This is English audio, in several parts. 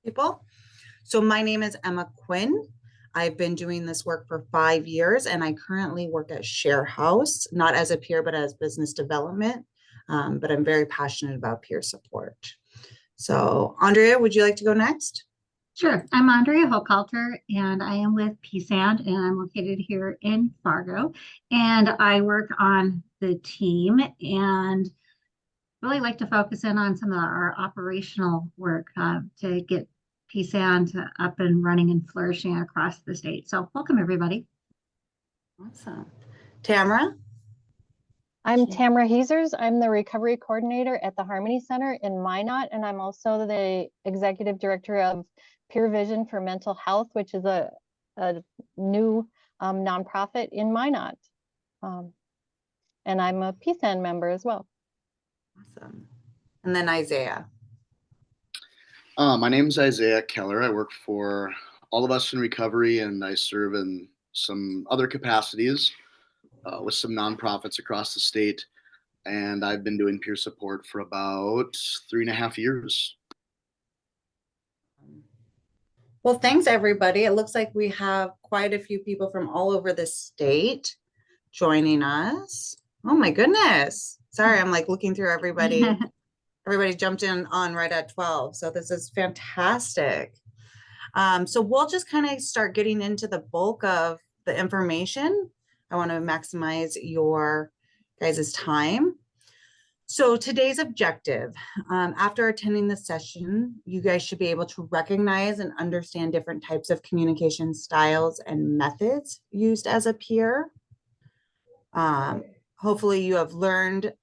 People. So my name is Emma Quinn. I've been doing this work for 5 years, and I currently work at Share House, not as a peer, but as business development. But I'm very passionate about peer support. So Andrea, would you like to go next? Sure. I'm Andrea Hochhalter, and I am with PSAND, and I'm located here in Fargo. And I work on the team and really like to focus in on some of our operational work to get PSAND up and running and flourishing across the state. So welcome, everybody. Awesome. Tamara? I'm Tamara Heesers. I'm the recovery coordinator at the Harmony Center in Minot, and I'm also the executive director of Peer Vision for Mental Health, which is a new nonprofit in Minot. And I'm a PSAN member as well. Awesome. And then Isaiah. My name is Isaiah Keller. I work for All of Us in Recovery, and I serve in some other capacities with some nonprofits across the state. And I've been doing peer support for about 3.5 years. Well, thanks, everybody. It looks like we have quite a few people from all over the state joining us. Oh my goodness. Sorry, I'm like looking through everybody. Everybody jumped in on right at 12. So this is fantastic. So we'll just kind of start getting into the bulk of the information. I want to maximize your guys' time. So today's objective, after attending the session, you guys should be able to recognize and understand different types of communication styles and methods used as a peer. Hopefully you have learned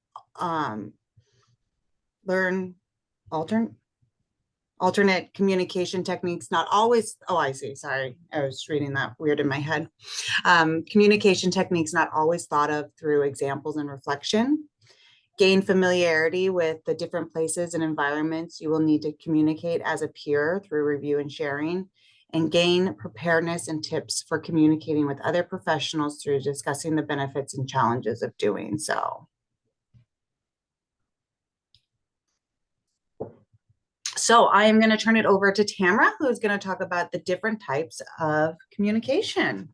alternate communication techniques, not always, oh, I see, sorry. I was reading that weird in my head. Communication techniques not always thought of through examples and reflection. Gain familiarity with the different places and environments you will need to communicate as a peer through review and sharing, and gain preparedness and tips for communicating with other professionals through discussing the benefits and challenges of doing so. So I am going to turn it over to Tamara, who's going to talk about the different types of communication.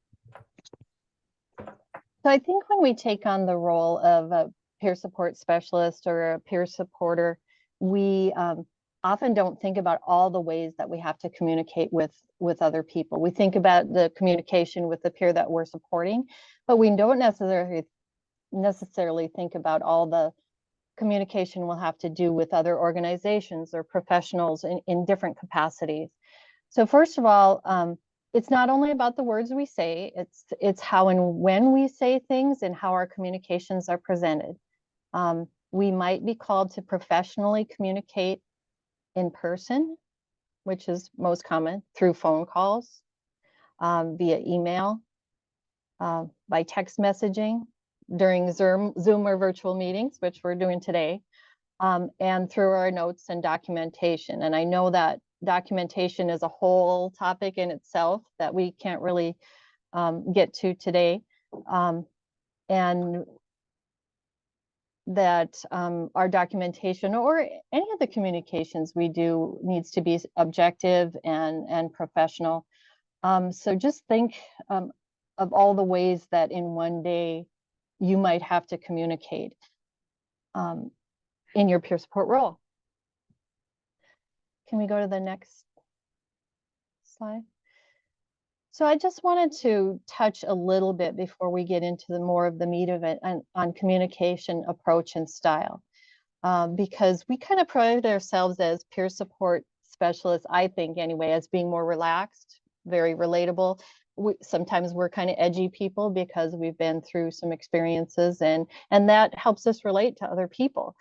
So I think when we take on the role of a peer support specialist or a peer supporter, we often don't think about all the ways that we have to communicate with other people. We think about the communication with the peer that we're supporting, but we don't necessarily think about all the communication we'll have to do with other organizations or professionals in different capacities. So first of all, it's not only about the words we say, it's how and when we say things and how our communications are presented. We might be called to professionally communicate in person, which is most common, through phone calls, via email, by text messaging, during Zoom or virtual meetings, which we're doing today, and through our notes and documentation. And I know that documentation is a whole topic in itself that we can't really get to today. And that our documentation or any of the communications we do needs to be objective and professional. So just think of all the ways that in one day you might have to communicate in your peer support role. Can we go to the next slide? So I just wanted to touch a little bit before we get into the more of the meat of it on communication approach and style, because we kind of pride ourselves as peer support specialists, I think anyway, as being more relaxed, very relatable. Sometimes we're kind of edgy people because we've been through some experiences and that helps us relate to other people.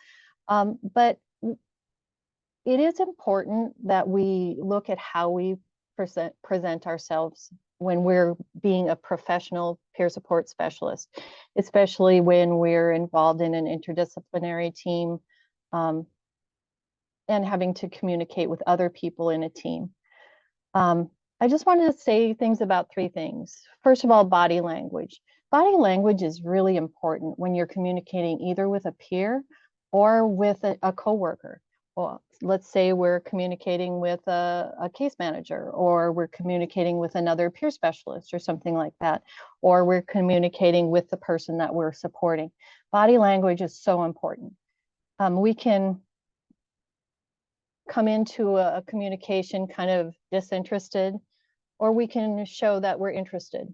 But it is important that we look at how we present ourselves when we're being a professional peer support specialist, especially when we're involved in an interdisciplinary team and having to communicate with other people in a team. I just wanted to say things about 3 things. First of all, body language. Body language is really important when you're communicating either with a peer or with a coworker. Well, let's say we're communicating with a case manager, or we're communicating with another peer specialist or something like that, or we're communicating with the person that we're supporting. Body language is so important. We can come into a communication kind of disinterested, or we can show that we're interested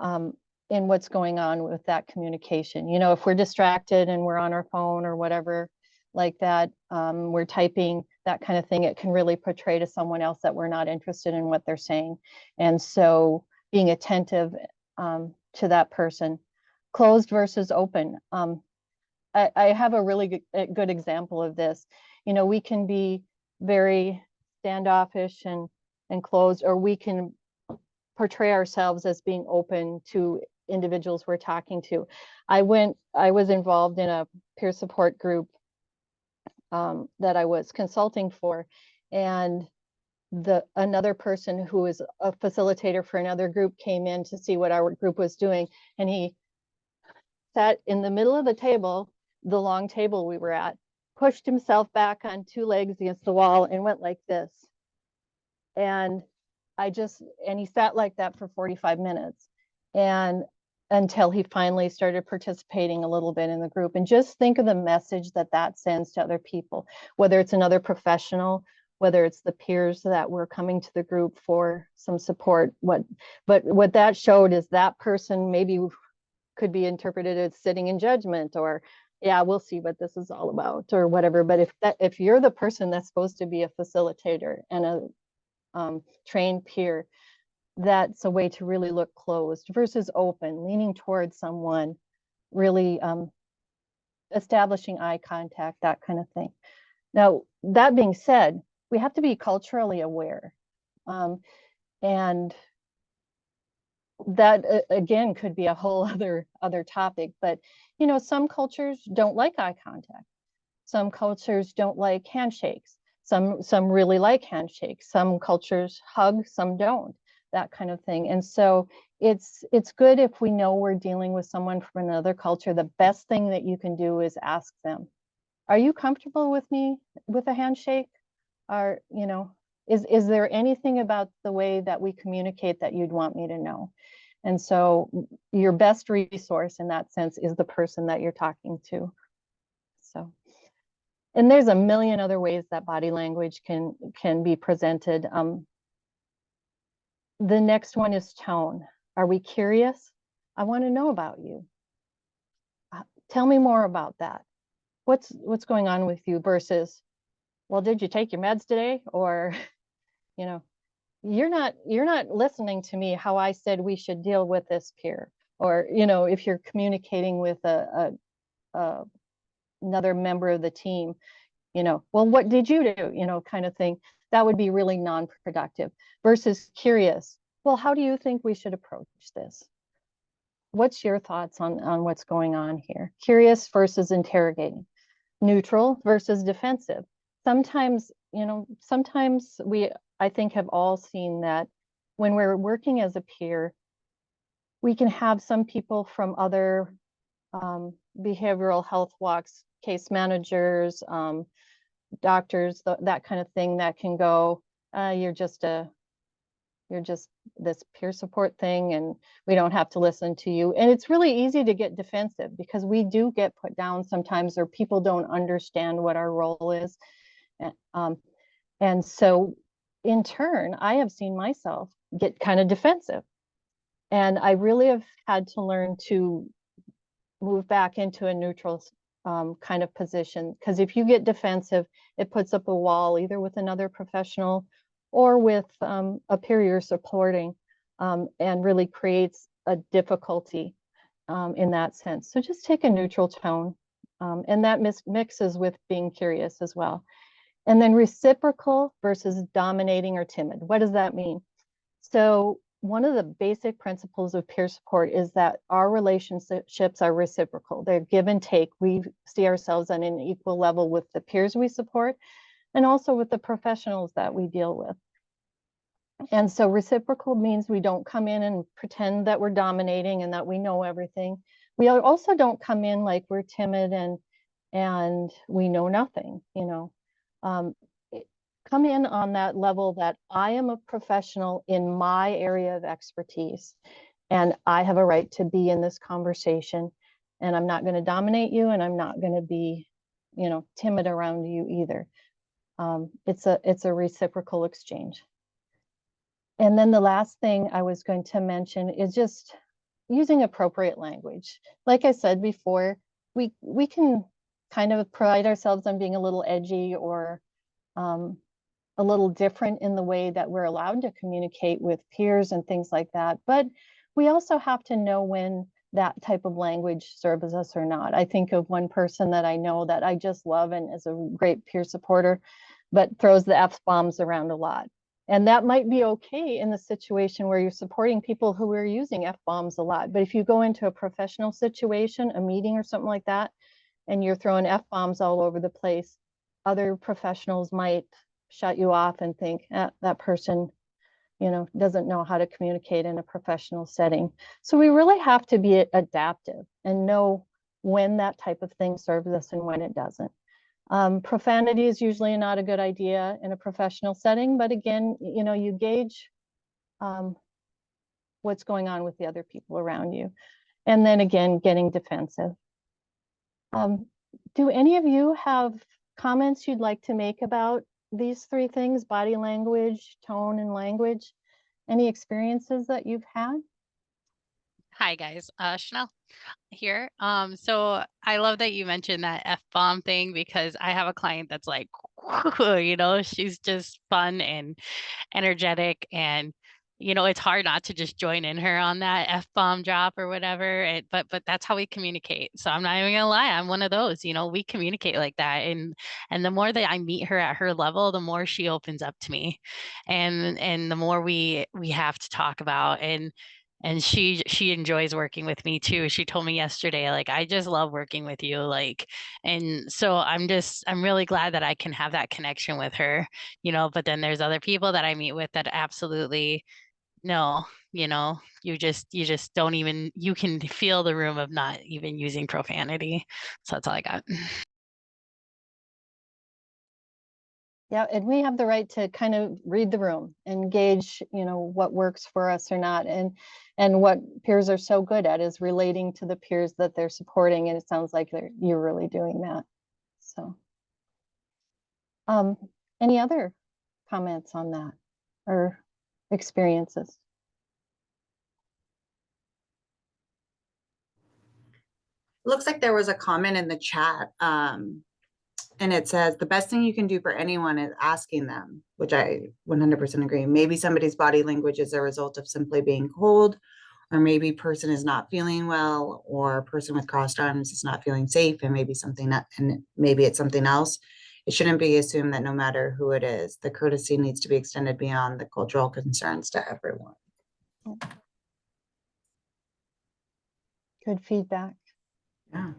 in what's going on with that communication. You know, if we're distracted and we're on our phone or whatever like that, we're typing, that kind of thing, it can really portray to someone else that we're not interested in what they're saying. And so being attentive to that person. Closed versus open. I have a really good example of this. You know, we can be very standoffish and closed, or we can portray ourselves as being open to individuals we're talking to. I was involved in a peer support group that I was consulting for, and another person who is a facilitator for another group came in to see what our group was doing, and he sat in the middle of the table, the long table we were at, pushed himself back on two legs against the wall and went like this. And he sat like that for 45 minutes, and until he finally started participating a little bit in the group. And just think of the message that that sends to other people, whether it's another professional, whether it's the peers that were coming to the group for some support. But what that showed is that person maybe could be interpreted as sitting in judgment, or yeah, we'll see what this is all about, or whatever. But if you're the person that's supposed to be a facilitator and a trained peer, that's a way to really look closed versus open, leaning towards someone, really establishing eye contact, that kind of thing. Now, that being said, we have to be culturally aware. And that again could be a whole other topic, but you know, some cultures don't like eye contact. Some cultures don't like handshakes. Some really like handshakes. Some cultures hug, some don't, that kind of thing. And so it's good if we know we're dealing with someone from another culture. The best thing that you can do is ask them, are you comfortable with me with a handshake? Or, you know, is there anything about the way that we communicate that you'd want me to know? And so your best resource in that sense is the person that you're talking to. So, and there's a million other ways that body language can be presented. The next one is tone. Are we curious? I want to know about you. Tell me more about that. What's going on with you, versus, well, did you take your meds today? Or, you know, you're not listening to me how I said we should deal with this peer. Or, you know, if you're communicating with another member of the team, you know, well, what did you do? You know, kind of thing. That would be really non-productive. Versus curious. Well, how do you think we should approach this? What's your thoughts on what's going on here? Curious versus interrogating. Neutral versus defensive. Sometimes, you know, sometimes I think, have all seen that when we're working as a peer, we can have some people from other behavioral health walks, case managers, doctors, that kind of thing, that can go, you're just this peer support thing, and we don't have to listen to you. And it's really easy to get defensive, because we do get put down sometimes, or people don't understand what our role is. And so in turn, I have seen myself get kind of defensive. And I really have had to learn to move back into a neutral kind of position. Because if you get defensive, it puts up a wall, either with another professional or with a peer you're supporting, and really creates a difficulty in that sense. So just take a neutral tone, and that mixes with being curious as well. And then reciprocal versus dominating or timid. What does that mean? So one of the basic principles of peer support is that our relationships are reciprocal. They're give and take. We see ourselves on an equal level with the peers we support, and also with the professionals that we deal with. And so reciprocal means we don't come in and pretend that we're dominating and that we know everything. We also don't come in like we're timid and we know nothing, you know. Um, Come in on that level that I am a professional in my area of expertise, and I have a right to be in this conversation, and I'm not going to dominate you, and I'm not going to be, timid around you either. It's a reciprocal exchange. And then the last thing I was going to mention is just using appropriate language. Like I said before, we can kind of pride ourselves on being a little edgy or a little different in the way that we're allowed to communicate with peers and things like that. But we also have to know when that type of language serves us or not. I think of one person that I know that I just love and is a great peer supporter, but throws the F-bombs around a lot. And that might be okay in the situation where you're supporting people who are using F-bombs a lot. But if you go into a professional situation, a meeting or something like that, and you're throwing F-bombs all over the place, other professionals might shut you off and think that person, doesn't know how to communicate in a professional setting. So we really have to be adaptive and know when that type of thing serves us and when it doesn't. Profanity is usually not a good idea in a professional setting, but again, you gauge what's going on with the other people around you. And then again, getting defensive. Do any of you have comments you'd like to make about these three things: body language, tone, and language? Any experiences that you've had? Hi guys, Chanel here. So I love that you mentioned that F-bomb thing because I have a client that's like, she's just fun and energetic, and it's hard not to just join in her on that F-bomb drop or whatever. But that's how we communicate. So I'm not even gonna lie, I'm one of those, we communicate like that. And the more that I meet her at her level, the more she opens up to me. And the more we have to talk about, and she enjoys working with me too. She told me yesterday, like, I just love working with you. Like, and so I'm really glad that I can have that connection with her, but then there's other people that I meet with that absolutely no, you just don't even, you can feel the room of not even using profanity. So that's all I got. Yeah, and we have the right to kind of read the room and gauge, what works for us or not. And what peers are so good at is relating to the peers that they're supporting. And it sounds like you're really doing that. So, any other comments on that or experiences? Looks like there was a comment in the chat. And it says the best thing you can do for anyone is asking them, which I 100% agree. Maybe somebody's body language is a result of simply being cold, or maybe person is not feeling well, or person with crossed arms is not feeling safe, and maybe it's something else. It shouldn't be assumed that no matter who it is, the courtesy needs to be extended beyond the cultural concerns to everyone. Good feedback. Yeah.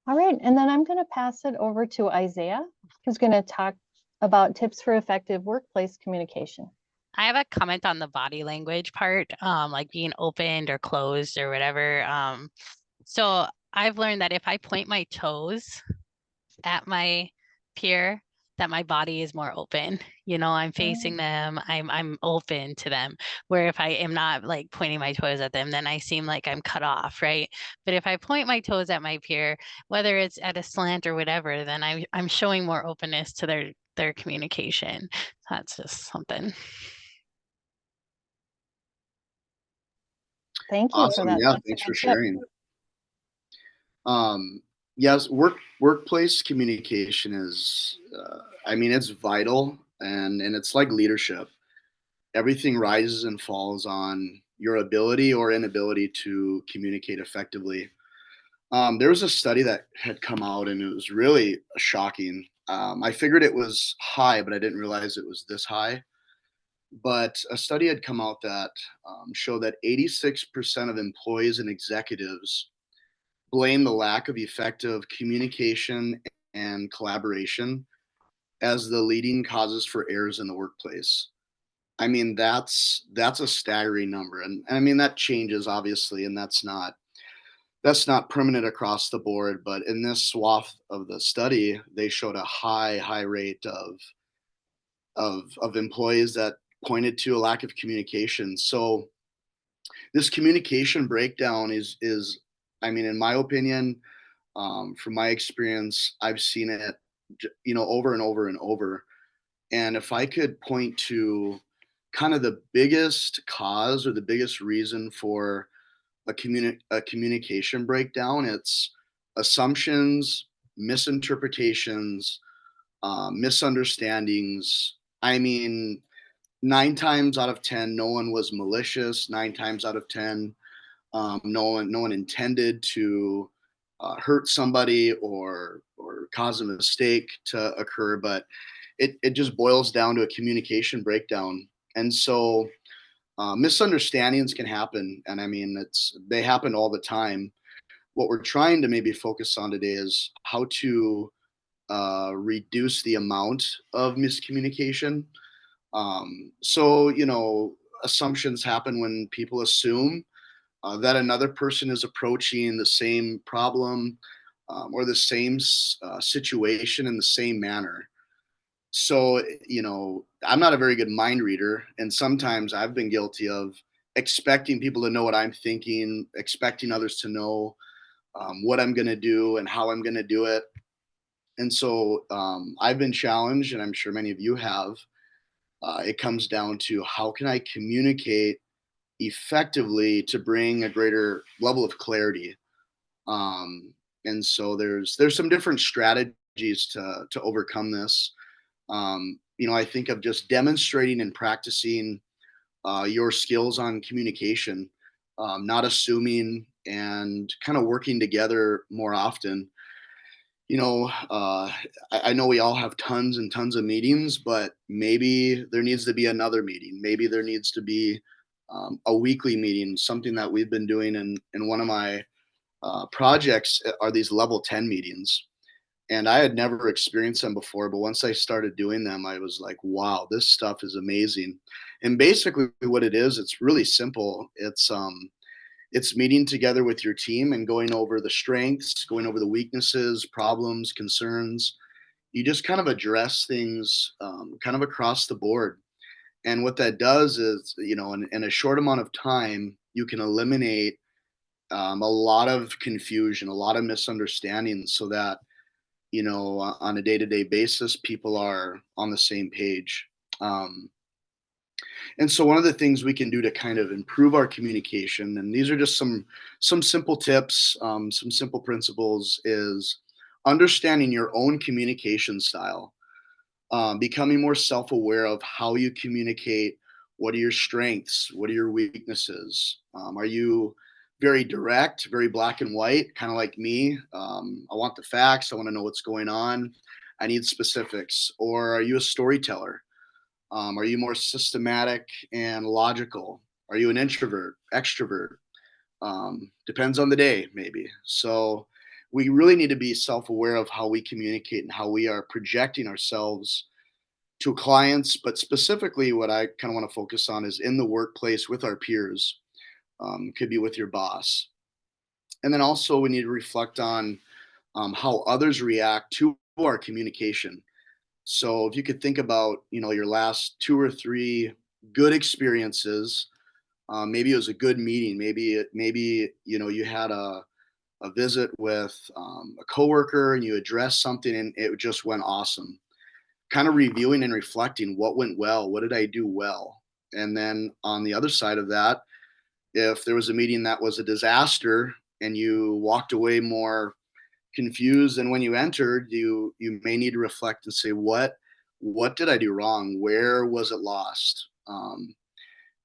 All right, and then I'm going to pass it over to Isaiah, who's going to talk about tips for effective workplace communication. I have a comment on the body language part, like being opened or closed or whatever. So I've learned that if I point my toes at my peer, that my body is more open. I'm facing them, I'm open to them. Where if I am not like pointing my toes at them, then I seem like I'm cut off, right? But if I point my toes at my peer, whether it's at a slant or whatever, then I'm showing more openness to their communication. That's just something. Thank you for Awesome. that. Yeah, That's a thanks for good tip. sharing. Yes, workplace communication is, I mean, it's vital, and it's like leadership. Everything rises and falls on your ability or inability to communicate effectively. There was a study that had come out, and it was really shocking. I figured it was high, but I didn't realize it was this high. But a study had come out that showed that 86% of employees and executives blame the lack of effective communication and collaboration as the leading causes for errors in the workplace. I mean, that's a staggering number, and I mean that changes obviously, and that's not that's not permanent across the board, but in this swath of the study, they showed a high rate of employees that pointed to a lack of communication. So this communication breakdown is, I mean, in my opinion, from my experience, I've seen it, over and over and over. And if I could point to kind of the biggest cause or the biggest reason for a communication breakdown, it's assumptions, misinterpretations, misunderstandings. I mean, 9 times out of 10, no one was malicious. 9 times out of 10, no one intended to hurt somebody or cause a mistake to occur, but it just boils down to a communication breakdown. And so misunderstandings can happen, and I mean they happen all the time. What we're trying to maybe focus on today is how to reduce the amount of miscommunication. So assumptions happen when people assume that another person is approaching the same problem or the same situation in the same manner. So, I'm not a very good mind reader, and sometimes I've been guilty of expecting people to know what I'm thinking, expecting others to know what I'm going to do and how I'm going to do it. And so I've been challenged, and I'm sure many of you have. It comes down to how can I communicate effectively to bring a greater level of clarity. Um, and so there's some different strategies to overcome this. I think of just demonstrating and practicing your skills on communication, not assuming, and kind of working together more often. I know we all have tons and tons of meetings, but maybe there needs to be another meeting. Maybe there needs to be a weekly meeting. Something that we've been doing in one of my projects are these level 10 meetings. And I had never experienced them before, but once I started doing them, I was like, wow, this stuff is amazing. And basically what it is, it's really simple. It's meeting together with your team and going over the strengths, going over the weaknesses, problems, concerns. You just kind of address things kind of across the board. And what that does is, in a short amount of time, you can eliminate a lot of confusion, a lot of misunderstandings, so that on a day-to-day basis, people are on the same page. Um, and so one of the things we can do to kind of improve our communication, and these are just some simple tips, some simple principles, is understanding your own communication style, becoming more self-aware of how you communicate. What are your strengths? What are your weaknesses? Are you very direct, very black and white, kind of like me? I want the facts. I want to know what's going on. I need specifics. Or are you a storyteller? Are you more systematic and logical? Are you an introvert, extrovert? Depends on the day, maybe. So we really need to be self-aware of how we communicate and how we are projecting ourselves to clients. But specifically, what I kind of want to focus on is in the workplace with our peers. Could be with your boss. And then also we need to reflect on how others react to our communication. So if you could think about, your last 2 or 3 good experiences, maybe it was a good meeting. Maybe you had a visit with a coworker and you addressed something and it just went awesome. Kind of reviewing and reflecting what went well, what did I do well, and then on the other side of that, if there was a meeting that was a disaster and you walked away more confused than when you entered, you may need to reflect and say, what did I do wrong? Where was it lost?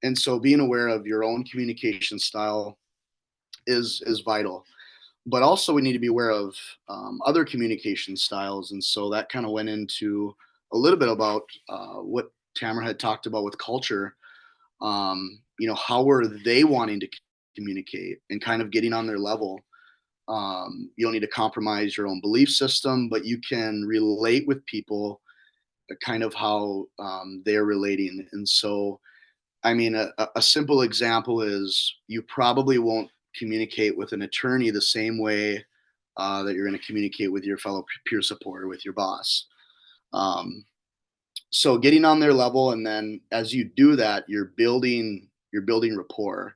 And so being aware of your own communication style is vital. But also we need to be aware of other communication styles. And so that kind of went into a little bit about what Tamara had talked about with culture. How were they wanting to communicate and kind of getting on their level. You don't need to compromise your own belief system, but you can relate with people kind of how they're relating. And so, I mean, a simple example is you probably won't communicate with an attorney the same way that you're going to communicate with your fellow peer support or with your boss. So getting on their level, and then as you do that, you're building rapport.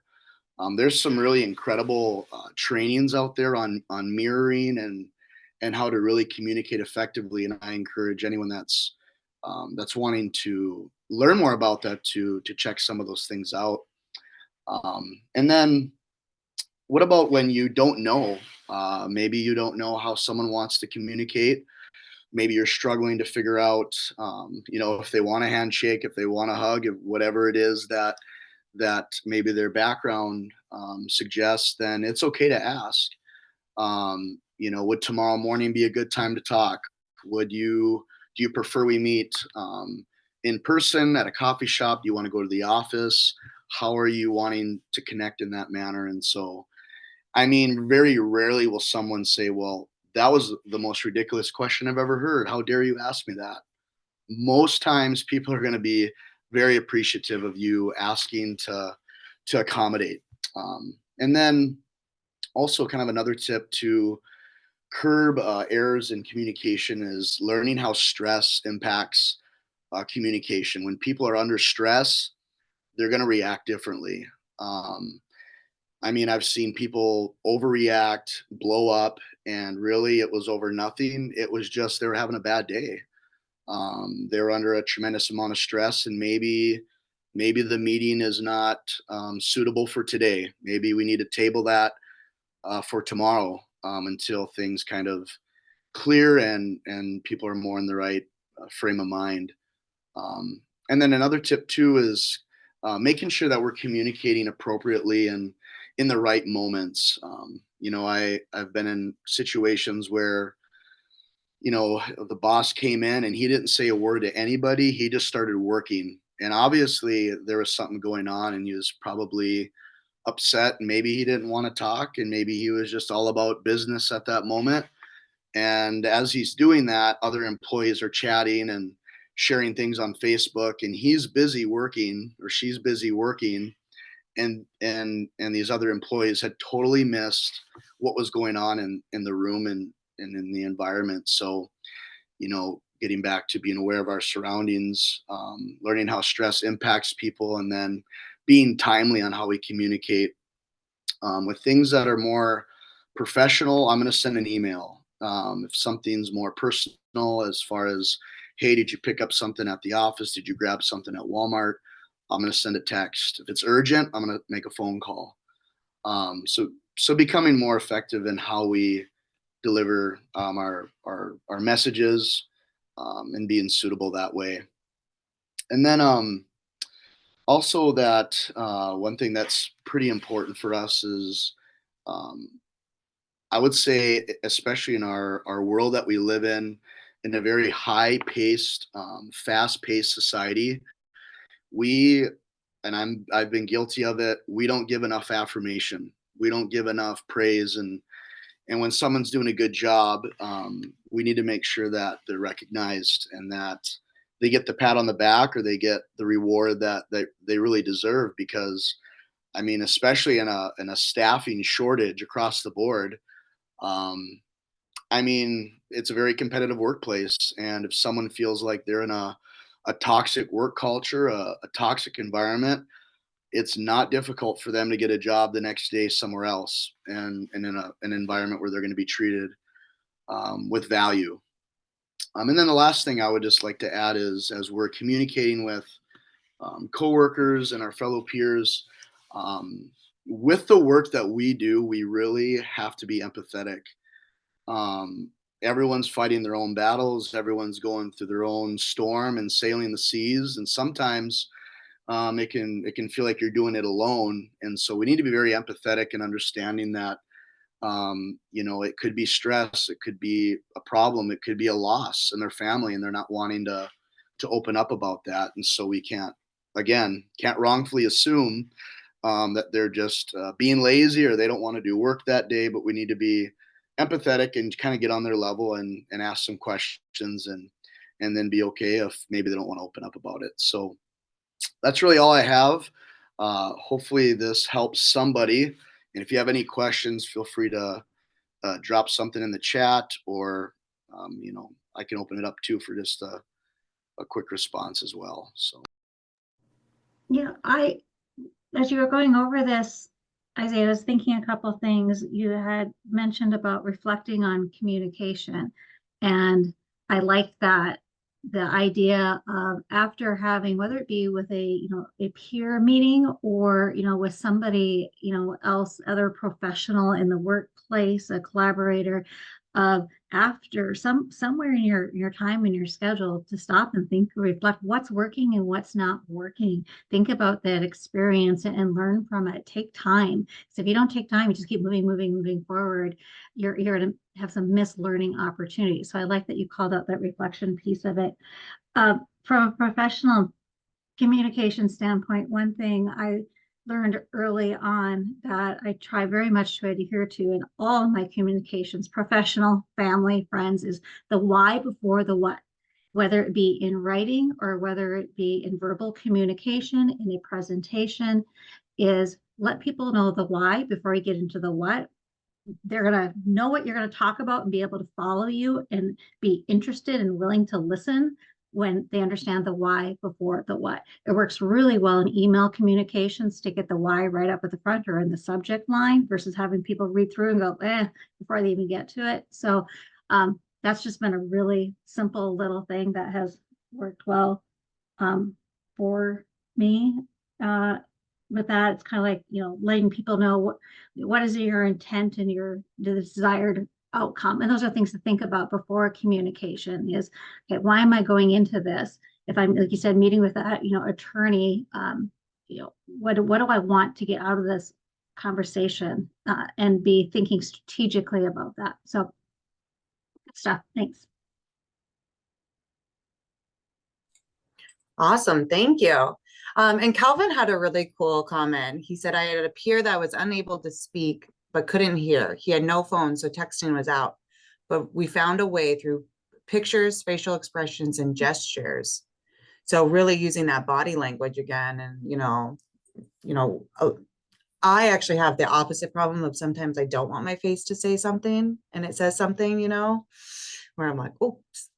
There's some really incredible trainings out there on mirroring and how to really communicate effectively. And I encourage anyone that's wanting to learn more about that to check some of those things out. And then, what about when you don't know? Maybe you don't know how someone wants to communicate. Maybe you're struggling to figure out, if they want a handshake, if they want a hug, if whatever it is that maybe their background suggests. Then it's okay to ask. Would tomorrow morning be a good time to talk? Do you prefer we meet in person at a coffee shop? Do you want to go to the office? How are you wanting to connect in that manner? And so, I mean, very rarely will someone say, well, that was the most ridiculous question I've ever heard. How dare you ask me that? Most times people are going to be very appreciative of you asking to accommodate. And then also, kind of another tip to curb errors in communication is learning how stress impacts communication. When people are under stress, they're going to react differently. Um, I mean, I've seen people overreact, blow up, and really it was over nothing. It was just they were having a bad day. They were under a tremendous amount of stress, and maybe the meeting is not suitable for today. Maybe we need to table that for tomorrow until things kind of clear and people are more in the right frame of mind. And then another tip too is making sure that we're communicating appropriately and in the right moments. I've been in situations where the boss came in and he didn't say a word to anybody. He just started working, and obviously there was something going on, and he was probably upset, and maybe he didn't want to talk, and maybe he was just all about business at that moment. And as he's doing that, other employees are chatting and sharing things on Facebook, and he's busy working or she's busy working, and these other employees had totally missed what was going on in the room and in the environment. So, getting back to being aware of our surroundings, learning how stress impacts people, and then being timely on how we communicate. With things that are more professional, I'm going to send an email. If something's more personal, as far as, hey, did you pick up something at the office? Did you grab something at Walmart? I'm going to send a text. If it's urgent, I'm going to make a phone call. So becoming more effective in how we deliver our messages, and being suitable that way. And then also that one thing that's pretty important for us is, um, I would say, especially in our world that we live in a very high paced, fast paced society, we and I've been guilty of it. We don't give enough affirmation. We don't give enough praise, and when someone's doing a good job, we need to make sure that they're recognized and that they get the pat on the back or they get the reward that they really deserve. Because I mean, especially in a staffing shortage across the board, um, I mean, it's a very competitive workplace, and if someone feels like they're in a toxic work culture, a toxic environment, it's not difficult for them to get a job the next day somewhere else, and in an environment where they're going to be treated with value. And then the last thing I would just like to add is, as we're communicating with coworkers and our fellow peers, um, with the work that we do, we really have to be empathetic. Um, Everyone's fighting their own battles. Everyone's going through their own storm and sailing the seas. And sometimes it can feel like you're doing it alone. And so we need to be very empathetic and understanding that it could be stress, it could be a problem, it could be a loss in their family, and they're not wanting to open up about that. And so we can't wrongfully assume that they're just being lazy or they don't want to do work that day. But we need to be empathetic and kind of get on their level and ask some questions, and then be okay if maybe they don't want to open up about it. So that's really all I have. Hopefully this helps somebody And if you have any questions, feel free to drop something in the chat, or I can open it up too for just a quick response as well. So Yeah, as you were going over this, Isaiah, I was thinking a couple of things. You had mentioned about reflecting on communication, and I like that the idea of after having, whether it be with a peer meeting or with somebody else, other professional in the workplace, a collaborator, of after somewhere in your time in your schedule to stop and think, reflect what's working and what's not working. Think about that experience and learn from it. Take time. So if you don't take time, you just keep moving forward, you're going to have some missed learning opportunities. So I like that you called out that reflection piece of it. From a professional communication standpoint, one thing I learned early on that I try very much to adhere to in all of my communications, professional, family, friends, is the why before the what. Whether it be in writing or whether it be in verbal communication, in a presentation, is let people know the why before you get into the what. They're going to know what you're going to talk about and be able to follow you and be interested and willing to listen when they understand the why before the what. It works really well in email communications to get the why right up at the front or in the subject line versus having people read through and go, before they even get to it. So that's just been a really simple little thing that has worked well for me. With that, it's kind of like, letting people know what is your intent and the desired outcome. And those are things to think about before communication is, okay, why am I going into this? If I'm, like you said, meeting with that, attorney, what do I want to get out of this conversation, and be thinking strategically about that. So good stuff. Thanks. Awesome. Thank you. And Calvin had a really cool comment. He said, I had a peer that was unable to speak, but couldn't hear. He had no phone, so texting was out. But we found a way through pictures, facial expressions, and gestures. So really using that body language again. And, I actually have the opposite problem of sometimes I don't want my face to say something and it says something, where I'm like, oops.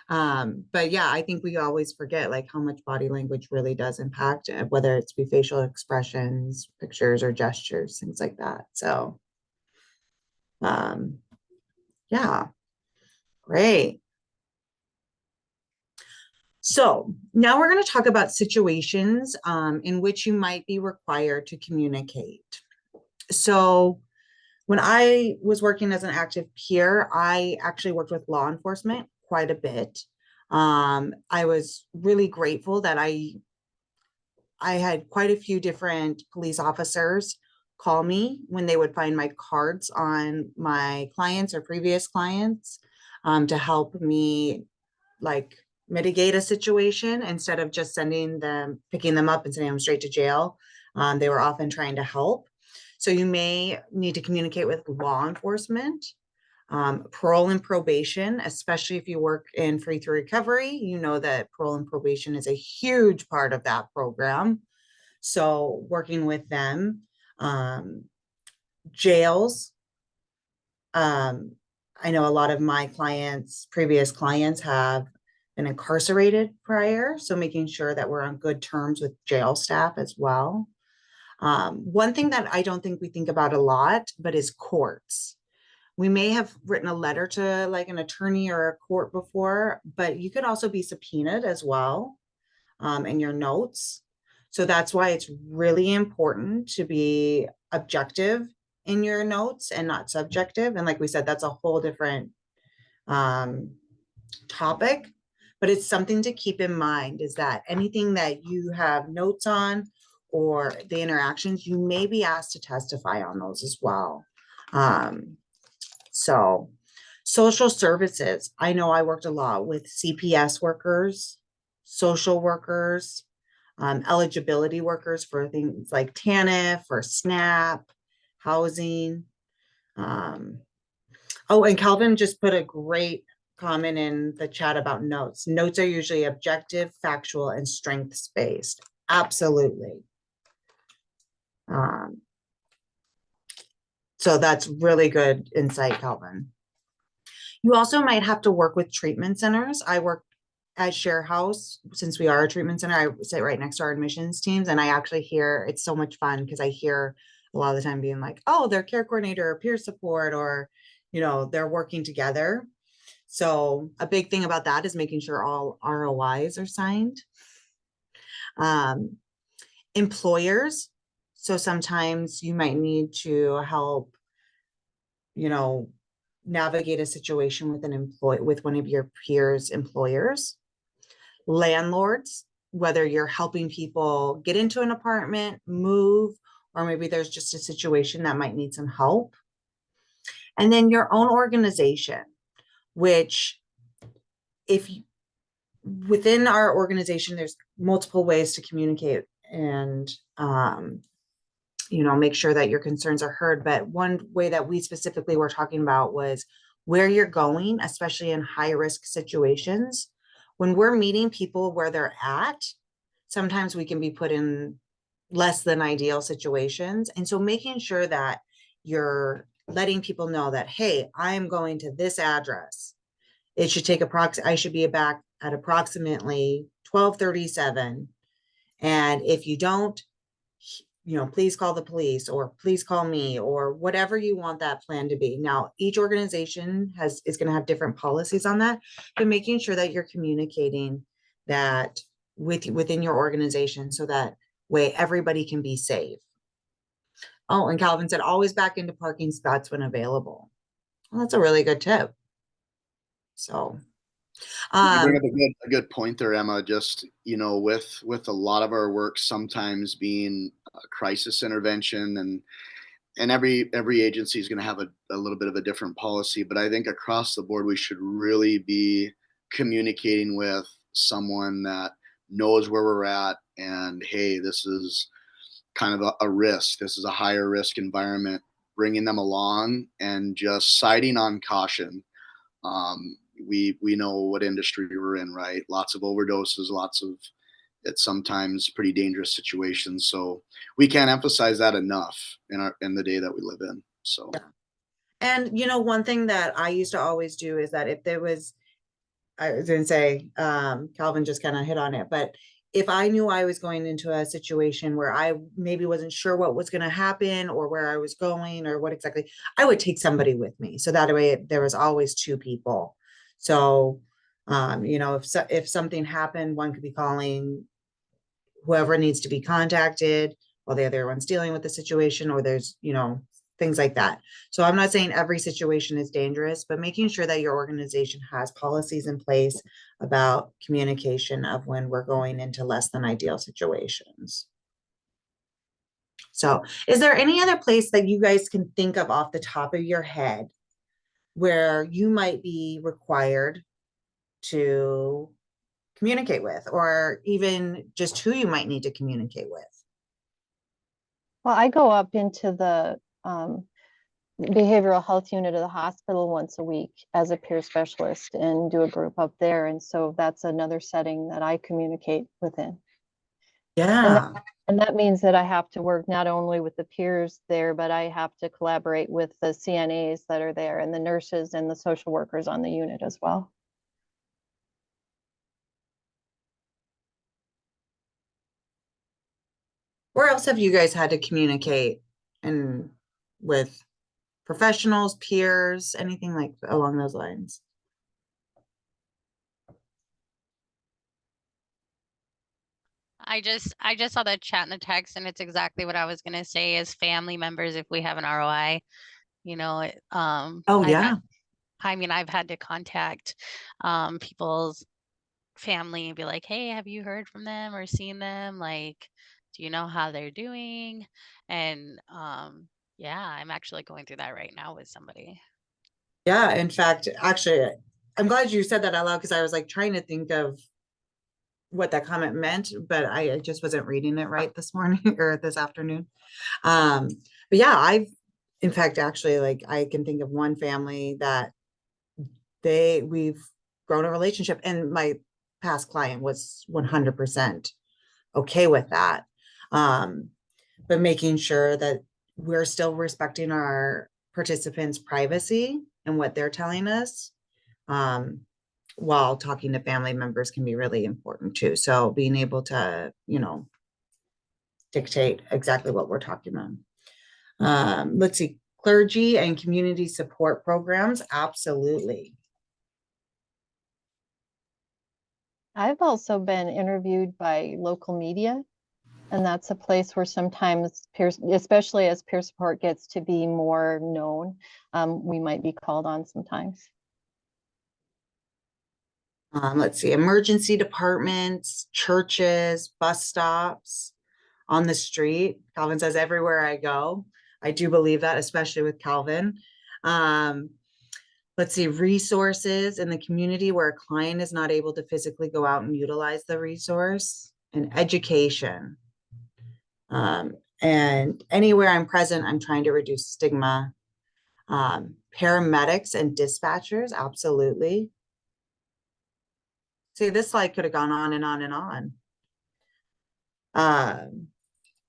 But yeah, I think we always forget like how much body language really does impact, whether it's be facial expressions, pictures, or gestures, things like that. So yeah, great. So now we're going to talk about situations in which you might be required to communicate. So when I was working as an active peer, I actually worked with law enforcement quite a bit. I was really grateful that I had quite a few different police officers call me when they would find my cards on my clients or previous clients, to help me like mitigate a situation instead of just picking them up and sending them straight to jail. They were often trying to help. So you may need to communicate with law enforcement, parole and probation, especially if you work in free through recovery. You know that parole and probation is a huge part of that program. So working with them, jails. I know a lot of my previous clients have been incarcerated prior. So making sure that we're on good terms with jail staff as well. One thing that I don't think we think about a lot, but is courts. We may have written a letter to like an attorney or a court before, but you could also be subpoenaed as well, in your notes. So that's why it's really important to be objective in your notes and not subjective. And like we said, that's a whole different topic, but it's something to keep in mind, is that anything that you have notes on or the interactions, you may be asked to testify on those as well. So social services, I know I worked a lot with CPS workers, social workers, eligibility workers for things like TANF or SNAP, housing. Oh, and Calvin just put a great comment in the chat about notes. Notes are usually objective, factual, and strengths-based. Absolutely. So that's really good insight, Calvin. You also might have to work with treatment centers. I work at Share House, since we are a treatment center, I sit right next to our admissions teams, and I actually hear it's so much fun because I hear a lot of the time being like, oh, they're care coordinator or peer support, or, you know, they're working together. So a big thing about that is making sure all ROIs are signed. Employers. So sometimes you might need to help, you know, navigate a situation with with one of your peers' employers. Landlords, whether you're helping people get into an apartment, move, or maybe there's just a situation that might need some help. And then your own organization, which if you, within our organization, there's multiple ways to communicate and you know, make sure that your concerns are heard. But one way that we specifically were talking about was where you're going, especially in high risk situations. When we're meeting people where they're at, sometimes we can be put in less than ideal situations. And so making sure that you're letting people know that, hey, I'm going to this address. It should take I should be back at approximately 12:37. And if you don't, you know, please call the police or please call me or whatever you want that plan to be. Now, each organization is going to have different policies on that, but making sure that you're communicating that within your organization so that way everybody can be safe. Oh, and Calvin said always back into parking spots when available. Well, that's a really good tip. So You bring up a good point there, Emma. Just, you know, with a lot of our work sometimes being crisis intervention, and every agency is going to have a little bit of a different policy, but I think across the board we should really be communicating with someone that knows where we're at, and hey, this is kind of a risk. This is a higher risk environment, bringing them along and just citing on caution. We know what industry we're in, right? Lots of overdoses, lots of it's sometimes pretty dangerous situations. So we can't emphasize that enough in the day that we live in. So and you know, one thing that I used to always do is that if there was, I was going to say, Calvin just kind of hit on it, but if I knew I was going into a situation where I maybe wasn't sure what was going to happen or where I was going or what exactly, I would take somebody with me. So that way there was always two people. So, you know, if something happened, one could be calling whoever needs to be contacted while the other one's dealing with the situation, or there's, you know, things like that. So I'm not saying every situation is dangerous, but making sure that your organization has policies in place about communication of when we're going into less than ideal situations. So is there any other place that you guys can think of off the top of your head where you might be required to communicate with, or even just who you might need to communicate with? Well, I go up into the behavioral health unit of the hospital once a week as a peer specialist and do a group up there. And so that's another setting that I communicate within. Yeah. And that means that I have to work not only with the peers there, but I have to collaborate with the CNAs that are there and the nurses and the social workers on the unit as well. Where else have you guys had to communicate and with professionals, peers, anything like along those lines? I just saw that chat in the text, and it's exactly what I was gonna say is family members if we have an ROI, you know, Oh, yeah. I've had to contact people's family and be like, hey, have you heard from them or seen them? Like, do you know how they're doing? And yeah, I'm actually going through that right now with somebody. Yeah. In fact, actually, I'm glad you said that out loud because I was like trying to think of what that comment meant, but I just wasn't reading it right this morning or this afternoon. Um, but yeah, in fact, actually, like I can think of one family that we've grown a relationship, and my past client was 100% okay with that. But making sure that we're still respecting our participants' privacy and what they're telling us, while talking to family members can be really important too. So being able to, dictate exactly what we're talking about. Let's see, clergy and community support programs, absolutely. I've also been interviewed by local media, and that's a place where sometimes peers, especially as peer support gets to be more known, we might be called on sometimes. Let's see, emergency departments, churches, bus stops, on the street. Calvin says, everywhere I go. I do believe that, especially with Calvin. Let's see, resources in the community where a client is not able to physically go out and utilize the resource, and education. And anywhere I'm present, I'm trying to reduce stigma. Paramedics and dispatchers, absolutely. See, this slide could have gone on and on and on.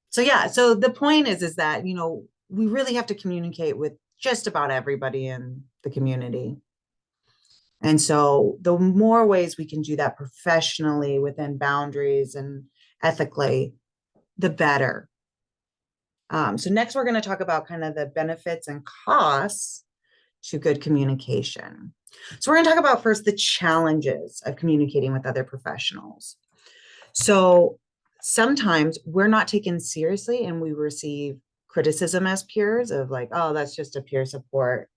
So yeah, so the point is that, we really have to communicate with just about everybody in the community. And so the more ways we can do that professionally within boundaries and ethically, the better. So next we're going to talk about kind of the benefits and costs to good communication. So we're going to talk about first the challenges of communicating with other professionals. So sometimes we're not taken seriously and we receive criticism as peers of like, oh, that's just a peer support.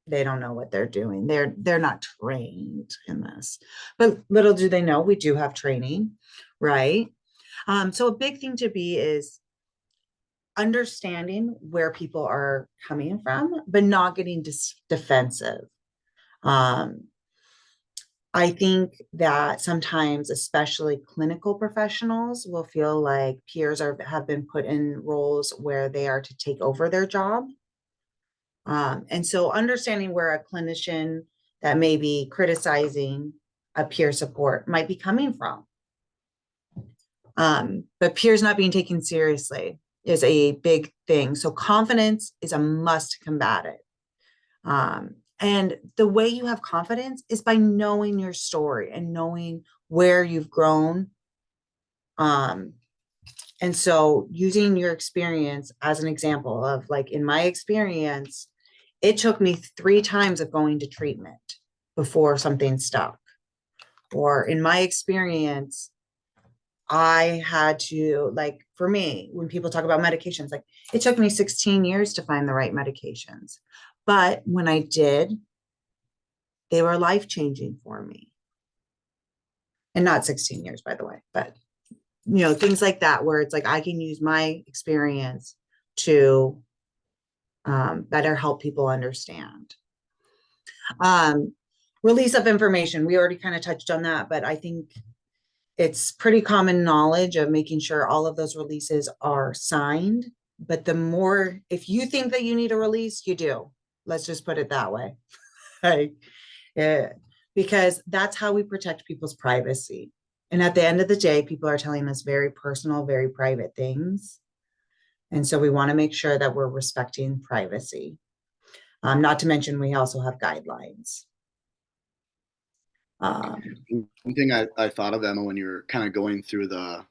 They don't know what they're doing. They're not trained in this. But little do they know we do have training, right? So a big thing to be is understanding where people are coming from, but not getting defensive. I think that sometimes, especially clinical professionals, will feel like peers have been put in roles where they are to take over their job. And so understanding where a clinician that may be criticizing a peer support might be coming from. But peers not being taken seriously is a big thing. So confidence is a must to combat it. And the way you have confidence is by knowing your story and knowing where you've grown. And so using your experience as an example of like, in my experience, it took me 3 times of going to treatment before something stuck. Or in my experience, I had to, like, for me, when people talk about medications, like it took me 16 years to find the right medications. But when I did, they were life-changing for me. And not 16 years, by the way, but things like that, where it's like I can use my experience to better help people understand. Release of information, we already kind of touched on that, but I think it's pretty common knowledge of making sure all of those releases are signed. But the more, if you think that you need a release, you do. Let's just put it that way. Like, yeah, because that's how we protect people's privacy. And at the end of the day, people are telling us very personal, very private things. And so we want to make sure that we're respecting privacy. Not to mention, we also have guidelines. One thing I thought of, Emma, when you were kind of going through the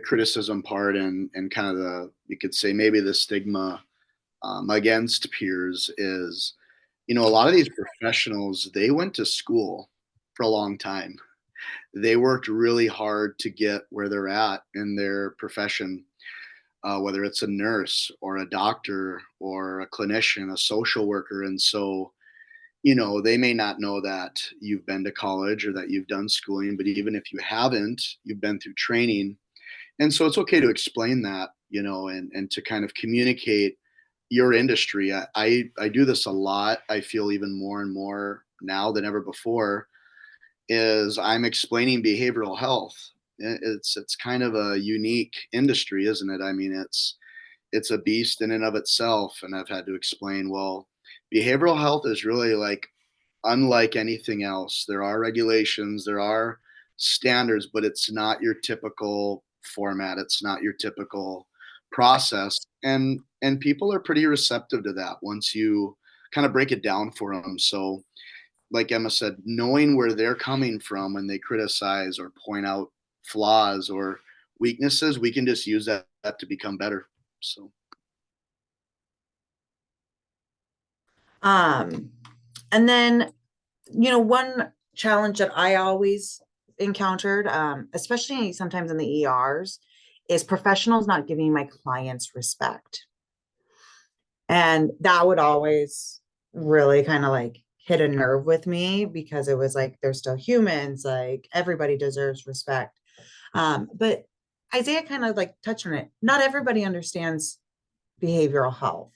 criticism part and kind of you could say maybe the stigma against peers is, a lot of these professionals, they went to school for a long time. They worked really hard to get where they're at in their profession, whether it's a nurse or a doctor or a clinician, a social worker. And so, they may not know that you've been to college or that you've done schooling, but even if you haven't, you've been through training. And so it's okay to explain that, and to kind of communicate your industry. I do this a lot. I feel even more and more now than ever before is I'm explaining behavioral health. It's kind of a unique industry, isn't it? I mean, it's a beast in and of itself. And I've had to explain, well, behavioral health is really like unlike anything else. There are regulations, there are standards, but it's not your typical format. It's not your typical process. And people are pretty receptive to that once you kind of break it down for them. So like Emma said, knowing where they're coming from when they criticize or point out flaws or weaknesses, we can just use that to become better. So And then, one challenge that I always encountered, especially sometimes in the ERs, is professionals not giving my clients respect. And that would always really kind of like hit a nerve with me, because it was like, they're still humans, like everybody deserves respect. But Isaiah kind of like touched on it. Not everybody understands behavioral health.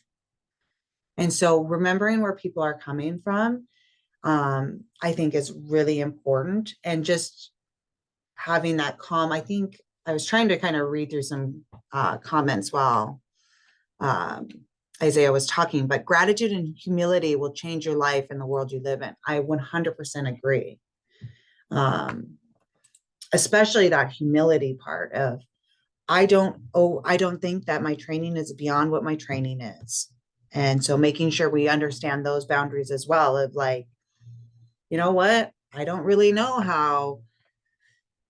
And so remembering where people are coming from, I think is really important. And just having that calm, I think I was trying to kind of read through some comments while um, Isaiah was talking, but gratitude and humility will change your life and the world you live in. I 100% agree. Especially that humility part of, I don't think that my training is beyond what my training is. And so making sure we understand those boundaries as well, of like, you know what? I don't really know how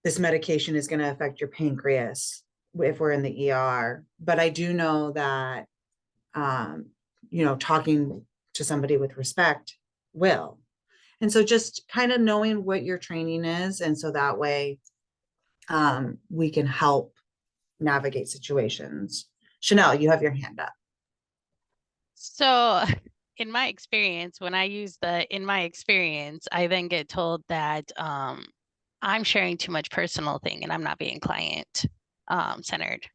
this medication is going to affect your pancreas if we're in the ER, but I do know that, talking to somebody with respect will. And so just kind of knowing what your training is. And so that way we can help navigate situations. Chanel, you have your hand up. So in my experience, when I use in my experience, I then get told that I'm sharing too much personal thing and I'm not being client centered.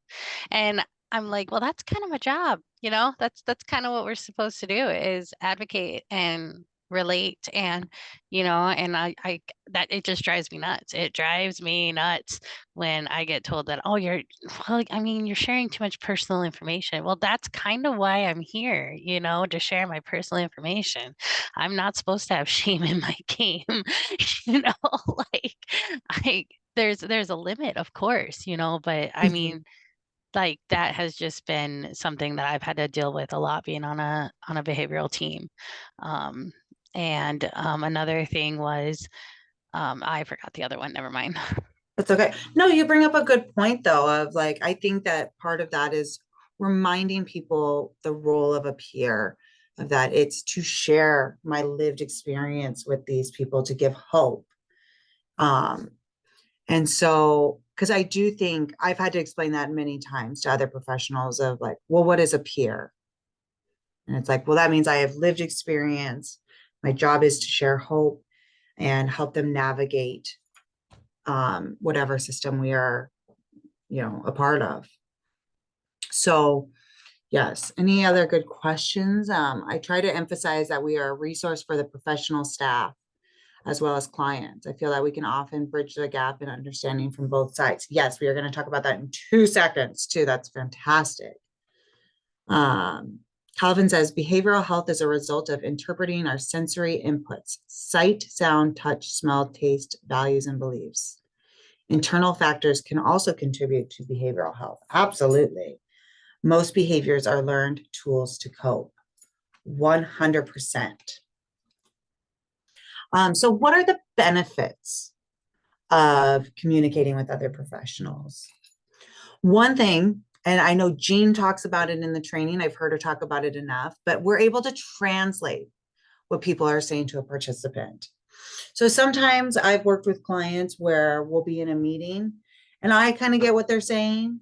And I'm like, well, that's kind of my job, that's kind of what we're supposed to do, is advocate and relate. And and I that it just drives me nuts. It drives me nuts when I get told that, oh, you're sharing too much personal information. Well, that's kind of why I'm here, to share my personal information. I'm not supposed to have shame in my game. Like, there's a limit, of course, but I mean, like, that has just been something that I've had to deal with a lot, being on a behavioral team. And another thing was, I forgot the other one. Never mind. That's okay. No, you bring up a good point though, of like, I think that part of that is reminding people the role of a peer, of that it's to share my lived experience with these people to give hope. Um, and so, because I do think I've had to explain that many times to other professionals of like, well, what is a peer? And it's like, well, that means I have lived experience. My job is to share hope and help them navigate whatever system we are, a part of. So, yes. Any other good questions? I try to emphasize that we are a resource for the professional staff as well as clients. I feel that we can often bridge the gap in understanding from both sides. Yes, we are going to talk about that in 2 seconds too. That's fantastic. Calvin says behavioral health is a result of interpreting our sensory inputs: sight, sound, touch, smell, taste, values, and beliefs. Internal factors can also contribute to behavioral health. Absolutely. Most behaviors are learned tools to cope. 100%. So what are the benefits of communicating with other professionals? One thing, and I know Jean talks about it in the training, I've heard her talk about it enough, but we're able to translate what people are saying to a participant. So sometimes I've worked with clients where we'll be in a meeting and I kind of get what they're saying,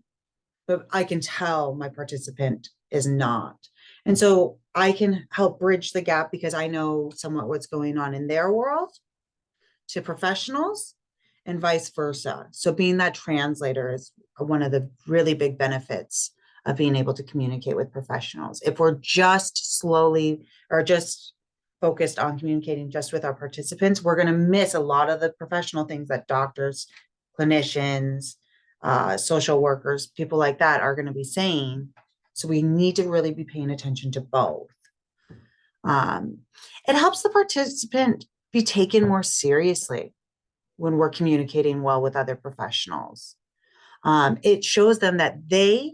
but I can tell my participant is not. And so I can help bridge the gap because I know somewhat what's going on in their world to professionals and vice versa. So being that translator is one of the really big benefits of being able to communicate with professionals. If we're just slowly or just focused on communicating just with our participants, we're going to miss a lot of the professional things that doctors, clinicians, social workers, people like that are going to be saying. So we need to really be paying attention to both. It helps the participant be taken more seriously when we're communicating well with other professionals. It shows them that they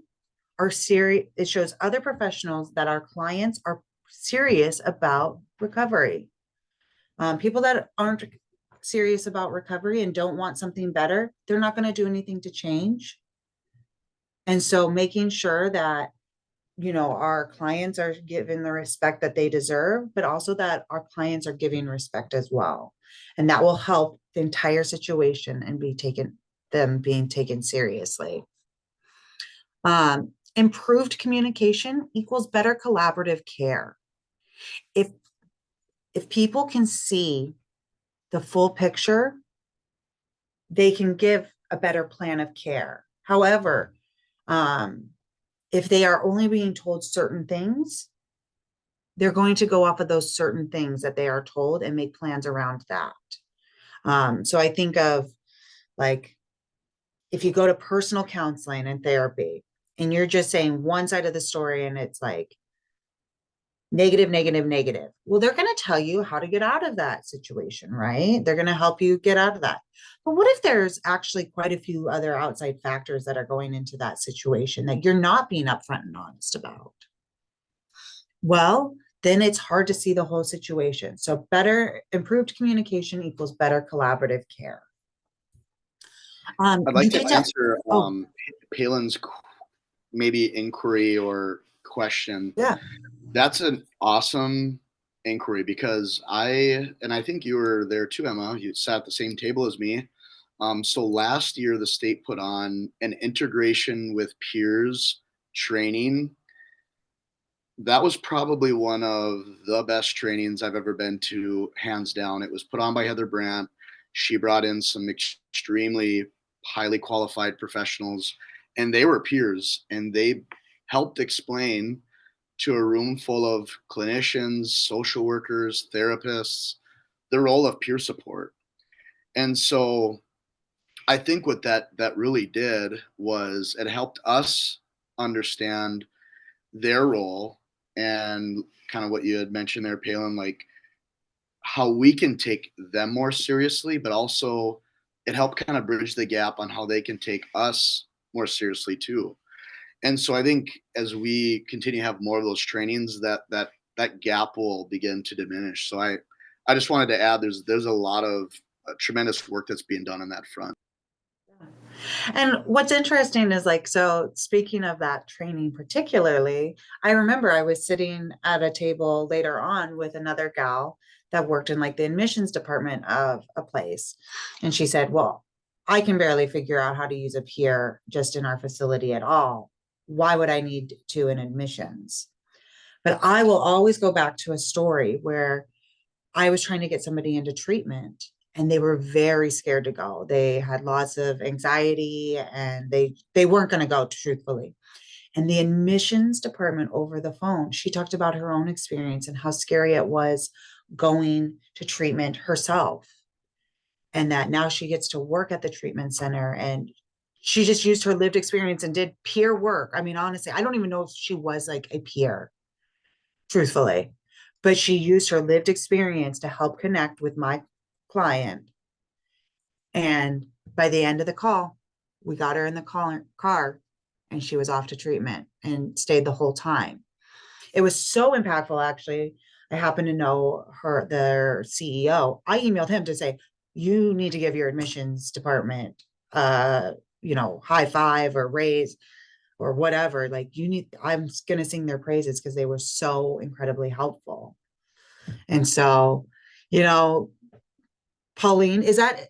are serious. It shows other professionals that our clients are serious about recovery. People that aren't serious about recovery and don't want something better, they're not going to do anything to change. And so making sure that, our clients are given the respect that they deserve, but also that our clients are giving respect as well. And that will help the entire situation and being taken seriously. Improved communication equals better collaborative care. If people can see the full picture, they can give a better plan of care. However, if they are only being told certain things, they're going to go off of those certain things that they are told and make plans around that. So I think of, like, if you go to personal counseling and therapy and you're just saying one side of the story and it's like negative, negative, negative. Well, they're going to tell you how to get out of that situation, right? They're going to help you get out of that. But what if there's actually quite a few other outside factors that are going into that situation that you're not being upfront and honest about? Well, then it's hard to see the whole situation. So improved communication equals better collaborative care. I'd like to answer Oh, Palin's maybe inquiry or question. yeah. That's an awesome inquiry because I think you were there too, Emma. You sat at the same table as me. So last year, the state put on an integration with peers training. That was probably one of the best trainings I've ever been to, hands down. It was put on by Heather Brandt. She brought in some extremely highly qualified professionals, and they were peers, and they helped explain to a room full of clinicians, social workers, therapists, the role of peer support. And so I think what that really did was it helped us understand their role and kind of what you had mentioned there, Palin, like how we can take them more seriously, but also it helped kind of bridge the gap on how they can take us more seriously too. And so I think as we continue to have more of those trainings, that gap will begin to diminish. So I just wanted to add there's a lot of tremendous work that's being done on that front. And what's interesting is, like, so speaking of that training particularly, I remember I was sitting at a table later on with another gal that worked in like the admissions department of a place. And she said, well, I can barely figure out how to use a peer just in our facility at all. Why would I need to in admissions? But I will always go back to a story where I was trying to get somebody into treatment and they were very scared to go. They had lots of anxiety and they weren't going to go, truthfully. And the admissions department, over the phone, she talked about her own experience and how scary it was going to treatment herself. And that now she gets to work at the treatment center, and she just used her lived experience and did peer work. I mean, honestly, I don't even know if she was like a peer, truthfully, but she used her lived experience to help connect with my client. And by the end of the call, we got her in the car and she was off to treatment and stayed the whole time. It was so impactful, actually. I happen to know their CEO. I emailed him to say, you need to give your admissions department, high five or raise or whatever. Like, I'm going to sing their praises because they were so incredibly helpful. And so, you know, Pauline, is that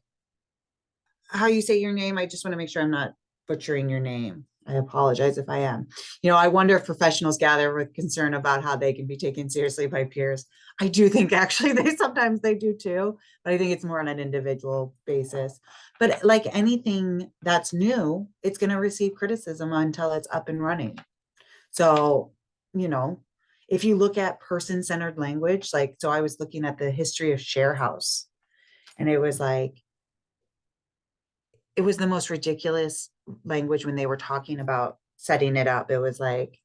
how you say your name? I just want to make sure I'm not butchering your name. I apologize if I am. I wonder if professionals gather with concern about how they can be taken seriously by peers. I do think actually sometimes they do too, but I think it's more on an individual basis. But like anything that's new, it's going to receive criticism until it's up and running. So, if you look at person-centered language, like, so I was looking at the history of share house, and it was the most ridiculous language when they were talking about setting it up. It was like,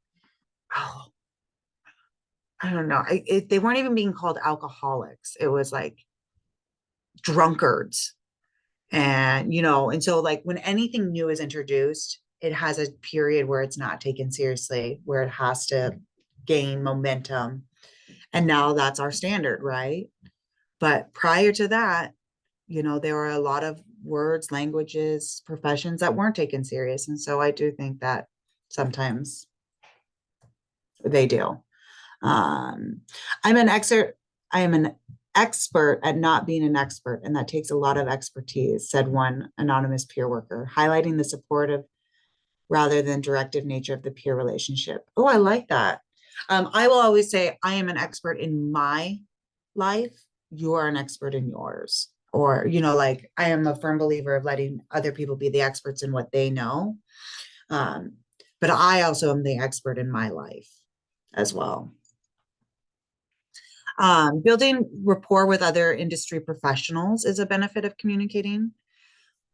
oh, I don't know. They weren't even being called alcoholics. It was like drunkards. And so like when anything new is introduced, it has a period where it's not taken seriously, where it has to gain momentum. And now that's our standard, right? But prior to that, there were a lot of words, languages, professions that weren't taken serious. And so I do think that sometimes they do. Um, I'm an expert. I am an expert at not being an expert, and that takes a lot of expertise, said one anonymous peer worker, highlighting the supportive rather than directive nature of the peer relationship. Oh, I like that. I will always say I am an expert in my life. You are an expert in yours. Or, like I am a firm believer of letting other people be the experts in what they know. But I also am the expert in my life as well. Building rapport with other industry professionals is a benefit of communicating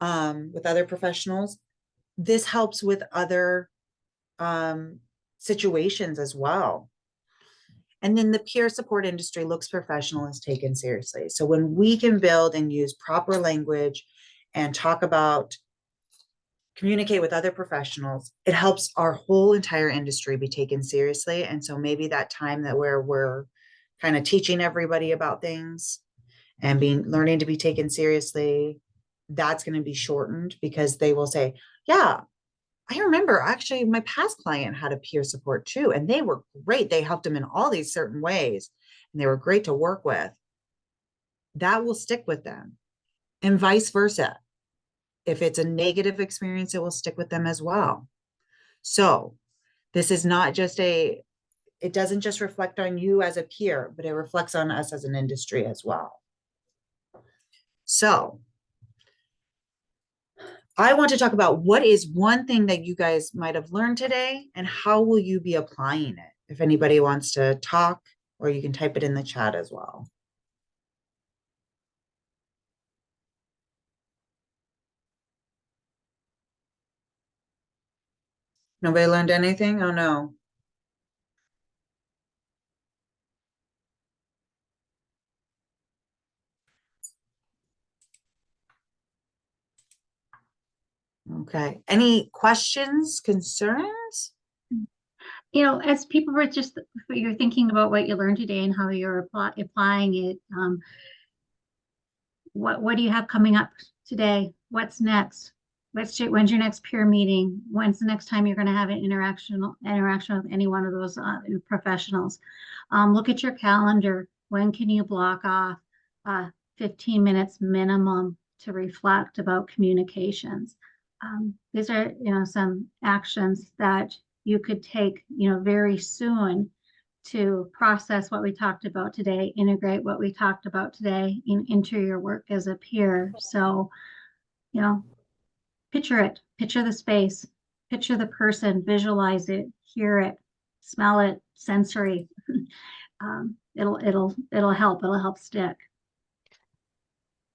with other professionals. This helps with other situations as well. And then the peer support industry looks professional and is taken seriously. So when we can build and use proper language and communicate with other professionals, it helps our whole entire industry be taken seriously. And so maybe that time that we're kind of teaching everybody about things and learning to be taken seriously, that's going to be shortened because they will say, yeah, I remember actually my past client had a peer support too, and they were great. They helped them in all these certain ways, and they were great to work with. That will stick with them, and vice versa. If it's a negative experience, it will stick with them as well. So this is not just it doesn't just reflect on you as a peer, but it reflects on us as an industry as well. So I want to talk about what is one thing that you guys might have learned today and how will you be applying it? If anybody wants to talk, or you can type it in the chat as well. Nobody learned anything? Oh no. Okay. Any questions, concerns? As people were just, you're thinking about what you learned today and how you're applying it, what do you have coming up today? What's next? When's your next peer meeting? When's the next time you're going to have an interaction with any one of those professionals? Look at your calendar. When can you block off 15 minutes minimum to reflect about communications? These are, some actions that you could take, very soon to process what we talked about today, integrate what we talked about today into your work as a peer. So, picture the space, picture the person, visualize it, hear it, smell it, sensory. It'll help stick.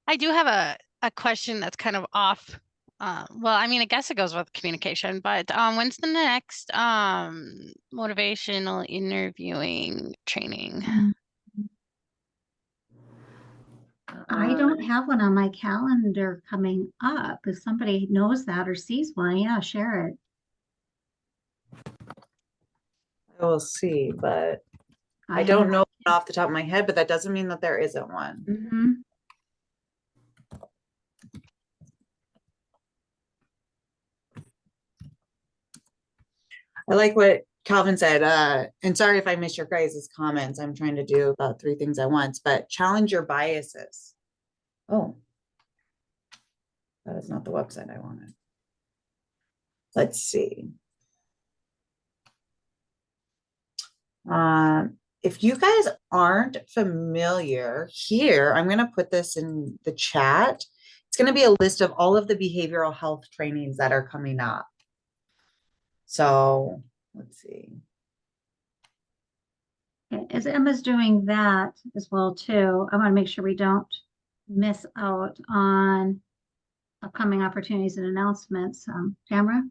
I do have a question that's kind of off. Well, I mean, I guess it goes with communication, but when's the next motivational interviewing training? I don't have one on my calendar coming up. If somebody knows that or sees one, yeah, share it. I will see, but I don't know off the top of my head, but that doesn't mean that there isn't one. Mm-hmm. I like what Calvin said, and sorry if I missed your guys' comments. I'm trying to do about 3 things at once, but challenge your biases. Oh, that is not the website I wanted. Let's see. If you guys aren't familiar here, I'm going to put this in the chat. It's going to be a list of all of the behavioral health trainings that are coming up. So let's see. As Emma's doing that as well too, I want to make sure we don't miss out on upcoming opportunities and announcements. Tamara?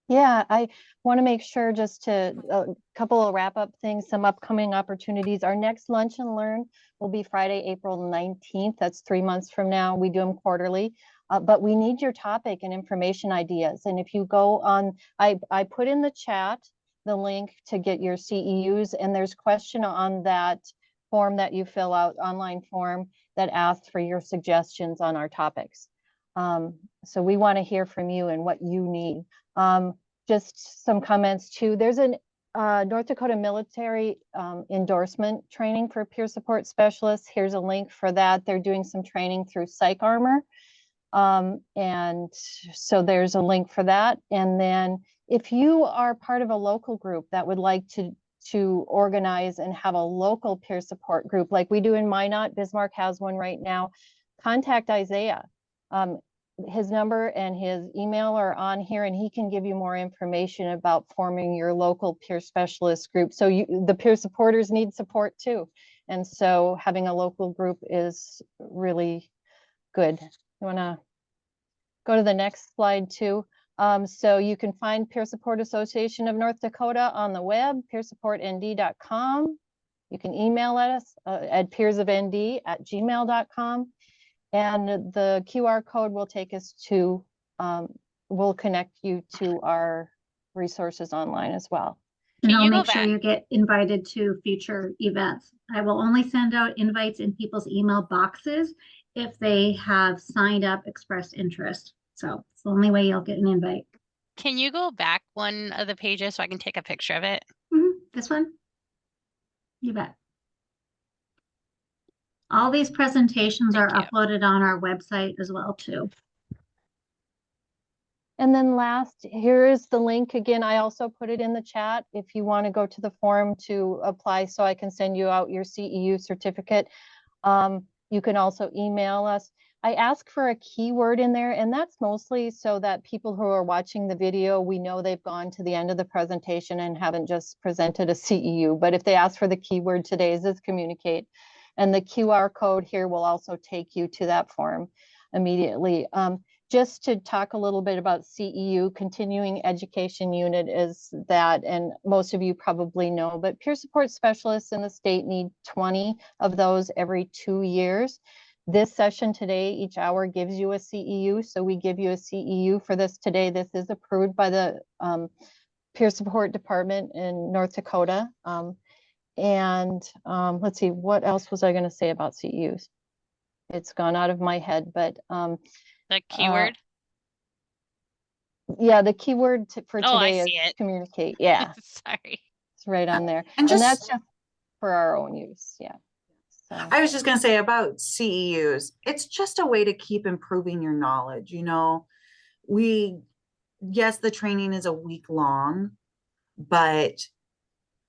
Yeah, I want to make sure just to a couple of wrap up things, some upcoming opportunities. Our next Lunch and Learn will be Friday, April 19th. That's 3 months from now. We do them quarterly. But we need your topic and information ideas. And if you go on, I put in the chat the link to get your CEUs, and there's a question on that form that you fill out, online form that asks for your suggestions on our topics. So we want to hear from you and what you need. Just some comments too. There's an North Dakota military endorsement training for peer support specialists. Here's a link for that. They're doing some training through Psych Armor. And so there's a link for that. And then if you are part of a local group that would like to organize and have a local peer support group like we do in Minot, Bismarck has one right now, contact Isaiah. His number and his email are on here, and he can give you more information about forming your local peer specialist group. So the peer supporters need support too. And so having a local group is really good. You want to go to the next slide too? So you can find Peer Support Association of North Dakota on the web, peersupportnd.com. You can email us at peersofnd@gmail.com. And the QR code will take us to, will connect you to our resources online as well. And Can I'll you go make sure back? you get invited to future events. I will only send out invites in people's email boxes if they have signed up, expressed interest. So it's the only way you'll get an invite. Can you go back one of the pages so I can take a picture of it? This one? You bet. All these presentations are Thank you. uploaded on our website as well too. And then last, here is the link again. I also put it in the chat if you want to go to the form to apply so I can send you out your CEU certificate. You can also email us. I ask for a keyword in there, and that's mostly so that people who are watching the video, we know they've gone to the end of the presentation and haven't just presented a CEU. But if they ask for the keyword today, is communicate. And the QR code here will also take you to that form immediately. Just to talk a little bit about CEU, Continuing Education Unit is that, and most of you probably know, but peer support specialists in the state need 20 of those every 2 years. This session today, each hour gives you a CEU, so we give you a CEU for this today. This is approved by the Peer Support Department in North Dakota. Let's see, what else was I going to say about CEUs? It's gone out of my head, but The keyword? yeah, the keyword for Oh, I today is see it. communicate. Yeah, Sorry. it's right on there. And And that's just, just for our own use. Yeah. So I was just going to say about CEUs, it's just a way to keep improving your knowledge. You know, yes, the training is a week long, but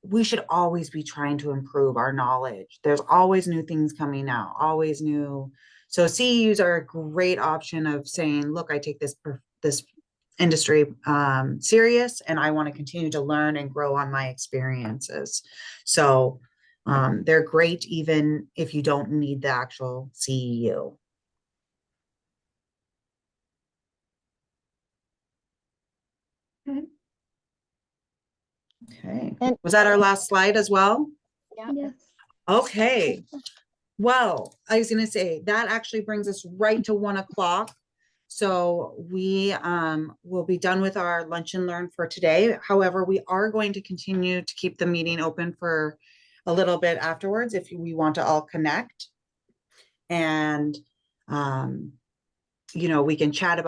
we should always be trying to improve our knowledge. There's always new things coming out, always new. So CEUs are a great option of saying, look, I take this industry serious, and I want to continue to learn and grow on my experiences. So they're great even if you don't need the actual CEU. Okay. And- Was that our last slide as well? yeah. Yes. Okay. Well, I was going to say that actually brings us right to 1 o'clock. So we will be done with our lunch and learn for today. However, we are going to continue to keep the meeting open for a little bit afterwards if we want to all connect. And, you know, we can chat about